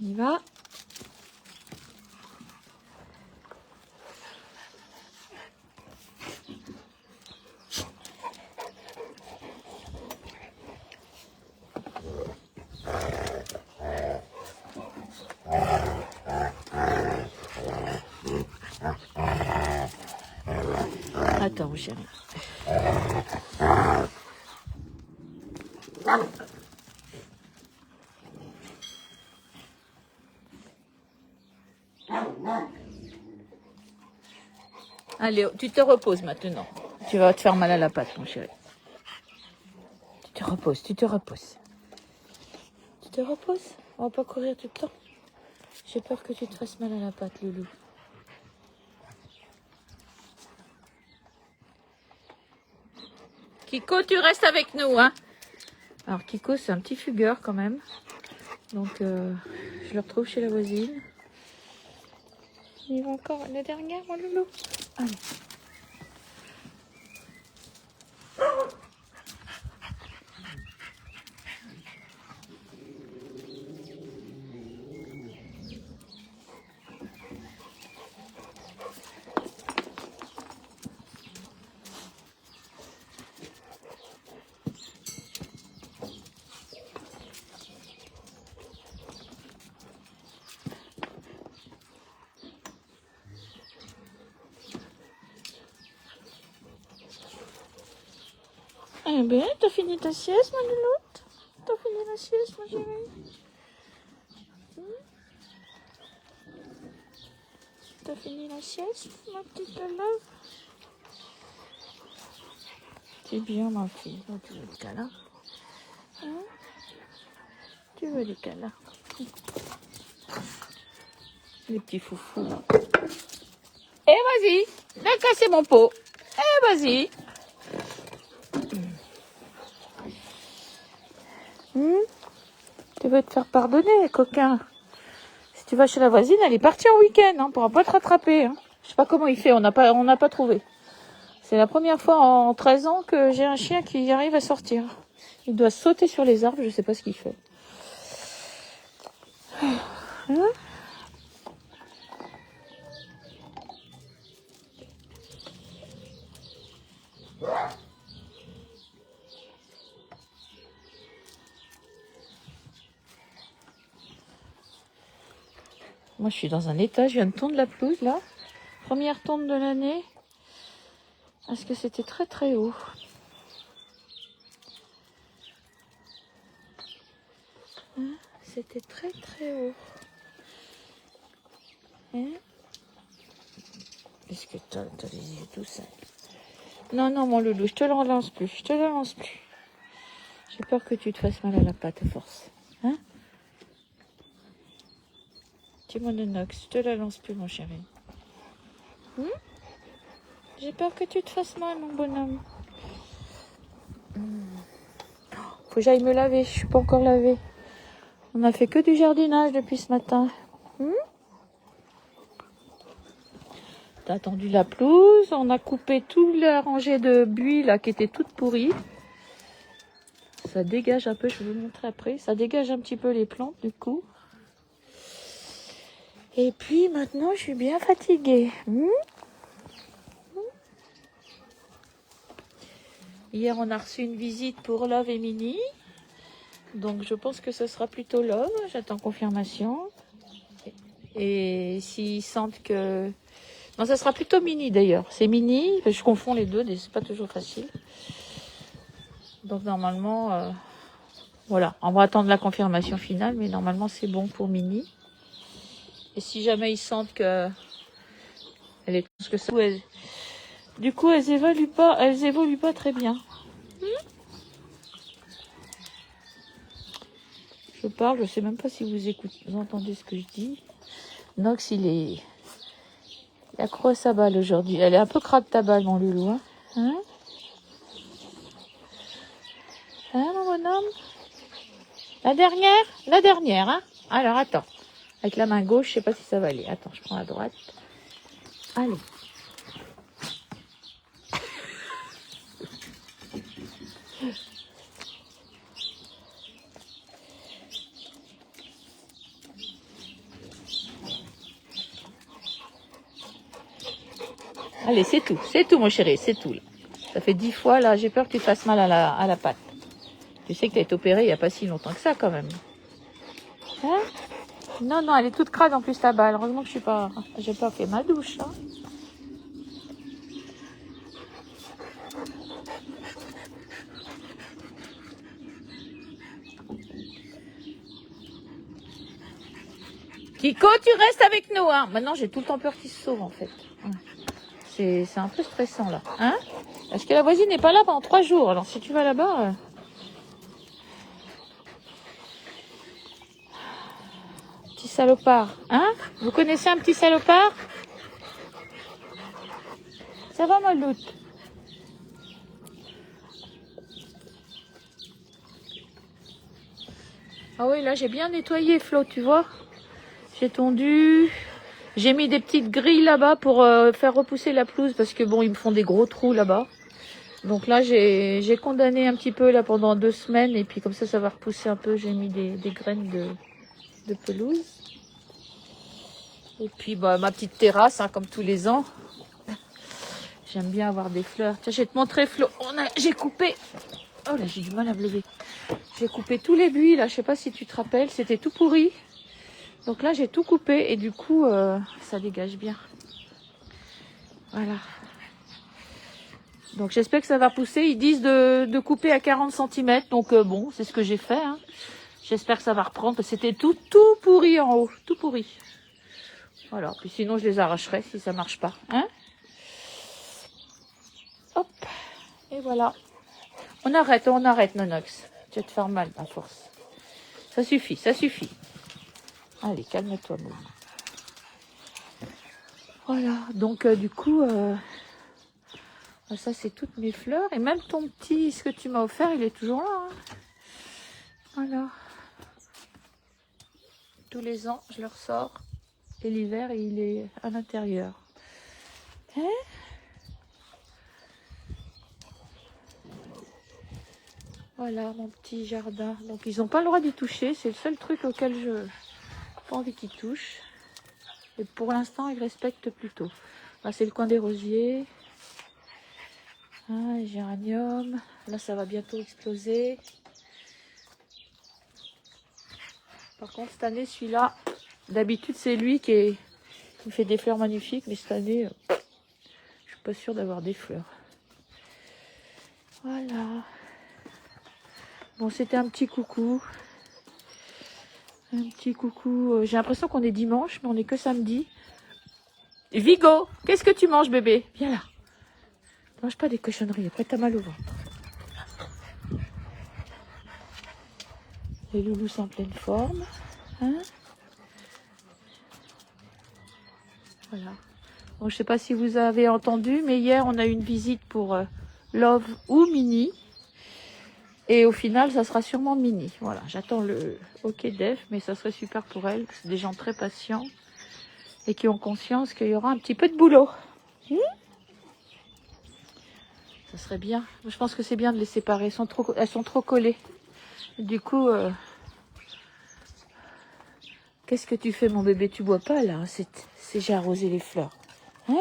On y va. Attends, mon chéri. Allez, tu te reposes maintenant. Tu vas te faire mal à la patte, mon chéri. Tu te reposes, tu te reposes. Tu te reposes. On va pas courir tout le temps. J'ai peur que tu te fasses mal à la patte, Loulou. Kiko, tu restes avec nous, hein. Alors, Kiko, c'est un petit fugueur quand même. Donc, je le retrouve chez la voisine. Il va encore la dernière, mon loulou. Allez. Eh bien, t'as fini ta sieste, mon louloute? T'as fini la sieste, mon chéri? T'as fini la sieste, ma petite love? C'est bien, ma fille. Oh, tu veux des câlins? Hein? Tu veux des câlins? Les petits foufous, là. Eh, vas-y! Viens casser mon pot! Eh, vas-y! Tu veux te faire pardonner, coquin? Si tu vas chez la voisine, elle est partie en week-end, hein, on pourra pas te rattraper. Hein. Je sais pas comment il fait, on n'a pas trouvé. C'est la première fois en 13 ans que j'ai un chien qui arrive à sortir. Il doit sauter sur les arbres, je sais pas ce qu'il fait. Hein? Moi, je suis dans un état, je viens de tondre la pelouse, là. Première tonde de l'année. Parce que c'était très très haut. Hein? C'était très très haut. Hein? Est-ce que t'as les yeux tout sales? Non, non, mon loulou, je te le relance plus. Je te le lance plus. J'ai peur que tu te fasses mal à la patte à force. Hein? Tu mon inox, je te la lance plus, mon chéri. J'ai peur que tu te fasses mal, mon bonhomme. Faut que j'aille me laver, je suis pas encore lavée. On a fait que du jardinage depuis ce matin. T'as attendu la pelouse, on a coupé toute la rangée de buis là qui était toute pourrie. Ça dégage un peu, je vais vous montrer après. Ça dégage un petit peu les plantes du coup. Et puis maintenant, je suis bien fatiguée. Hier, on a reçu une visite pour Love et Minnie. Donc, je pense que ce sera plutôt Love. J'attends confirmation. Et s'ils sentent que... Non, ça sera plutôt Minnie d'ailleurs. C'est Minnie. Je confonds les deux, c'est pas toujours facile. Donc, normalement... Voilà, on va attendre la confirmation finale. Mais normalement, c'est bon pour Minnie. Et si jamais ils sentent que... Elle est... Parce que ça... Du coup, elles évoluent pas très bien. Je parle, je sais même pas si vous entendez ce que je dis. Nox, il est accro à sa balle aujourd'hui. Elle est un peu crade ta balle, mon loulou. Hein, hein mon bonhomme? La dernière, hein? Alors, attends. Avec la main gauche, je sais pas si ça va aller. Attends, je prends la droite. Allez. Allez, c'est tout mon chéri, c'est tout. Là. Ça fait 10 fois, là, j'ai peur que tu te fasses mal à la patte. Tu sais que tu as été opérée il n'y a pas si longtemps que ça, quand même. Hein? Non, non, elle est toute crade en plus, ta balle. Heureusement que j'ai pas fait ma douche, hein. Kiko, tu restes avec nous, hein. Maintenant, j'ai tout le temps peur qu'il se sauve, en fait. C'est un peu stressant, là. Hein? Parce que la voisine n'est pas là pendant 3 jours. Alors, si tu vas là-bas... Petit salopard. Hein? Vous connaissez un petit salopard? Ça va, ma loutre? Ah oui, là, j'ai bien nettoyé, Flo, tu vois? J'ai tondu... J'ai mis des petites grilles là-bas pour faire repousser la pelouse parce que bon, ils me font des gros trous là-bas. Donc là, j'ai condamné un petit peu là pendant 2 semaines et puis comme ça va repousser un peu. J'ai mis des graines de pelouse. Et puis bah, ma petite terrasse, hein, comme tous les ans. J'aime bien avoir des fleurs. Tiens, je vais te montrer, Flo. J'ai coupé. Oh là, j'ai du mal à me lever. J'ai coupé tous les buis là. Je sais pas si tu te rappelles, c'était tout pourri. Donc là, j'ai tout coupé et du coup, ça dégage bien. Voilà. Donc j'espère que ça va pousser. Ils disent de couper à 40 cm. Donc bon, c'est ce que j'ai fait. Hein. J'espère que ça va reprendre. Parce que c'était tout pourri en haut. Tout pourri. Voilà. Puis sinon, je les arracherai si ça marche pas. Hein? Hop. Et voilà. On arrête, Nonox. Tu vas te faire mal à force. Ça suffit, ça suffit. Allez, calme-toi, Moum. Voilà, donc du coup, ça c'est toutes mes fleurs. Et même ton petit, ce que tu m'as offert, il est toujours là. Hein. Voilà. Tous les ans, je le ressors. Et l'hiver, il est à l'intérieur. Hein? Voilà, mon petit jardin. Donc, ils n'ont pas le droit d'y toucher. C'est le seul truc auquel je n'ai pas envie qu'ils touchent. Et pour l'instant, ils respectent plutôt. Là, c'est le coin des rosiers. Ah, les géraniums. Là, ça va bientôt exploser. Par contre, cette année, celui-là, d'habitude, c'est lui qui me fait des fleurs magnifiques. Mais cette année, je suis pas sûre d'avoir des fleurs. Voilà. Bon, c'était un petit coucou. Un petit coucou. J'ai l'impression qu'on est dimanche, mais on est que samedi. Vigo, qu'est-ce que tu manges, bébé? Viens là. Ne mange pas des cochonneries, après t'as mal au ventre. Les loulous sont en pleine forme. Hein? Voilà. Bon, je sais pas si vous avez entendu, mais hier, on a eu une visite pour Love ou Mini. Et au final, ça sera sûrement Mini. Voilà, j'attends le OK d'Ef, mais ça serait super pour elle. C'est des gens très patients et qui ont conscience qu'il y aura un petit peu de boulot. Ça serait bien. Je pense que c'est bien de les séparer. Elles sont trop collées. Du coup, qu'est-ce que tu fais, mon bébé? Tu bois pas, là? J'ai arrosé les fleurs. Hein?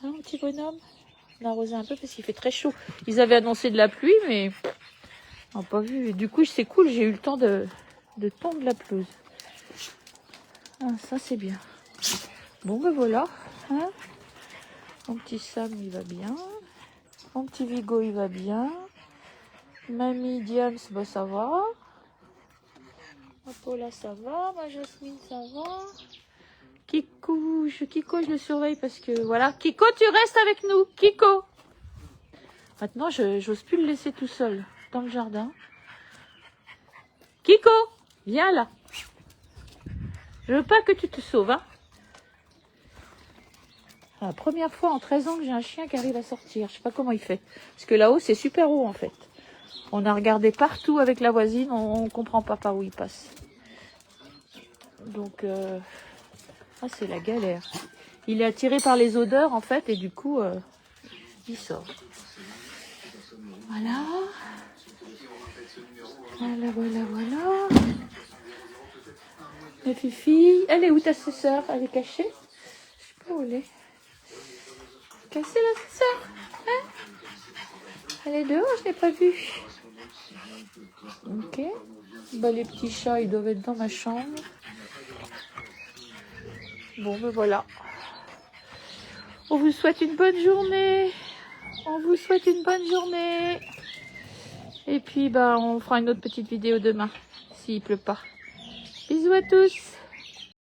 Hein, mon petit bonhomme? On a arrosé un peu parce qu'il fait très chaud. Ils avaient annoncé de la pluie, mais on n'a pas vu. Et du coup, c'est cool. J'ai eu le temps de tondre la pelouse. Ah, ça, c'est bien. Bon, ben voilà. Hein? Mon petit Sam, il va bien. Mon petit Vigo, il va bien. Mamie Diams, bah, ça va. Ma Paula, ça va. Ma Jasmine, ça va. Kiko, je le surveille parce que voilà. Kiko, tu restes avec nous. Kiko. Maintenant, j'ose plus le laisser tout seul dans le jardin. Kiko, viens là. Je veux pas que tu te sauves, hein. C'est la première fois en 13 ans que j'ai un chien qui arrive à sortir. Je sais pas comment il fait. Parce que là-haut, c'est super haut en fait. On a regardé partout avec la voisine, on comprend pas par où il passe. Donc, c'est la galère. Il est attiré par les odeurs en fait et du coup, il sort. Voilà. Voilà. mes filles. Elle est où ta sœur? Elle est cachée? Je sais pas où elle est. Cassée la sœur? Hein? Elle est dehors, je l'ai pas vue. Ok. Bah, les petits chats, ils doivent être dans ma chambre. Bon, ben voilà. On vous souhaite une bonne journée. On vous souhaite une bonne journée. Et puis, bah, on fera une autre petite vidéo demain, s'il pleut pas. Bisous à tous.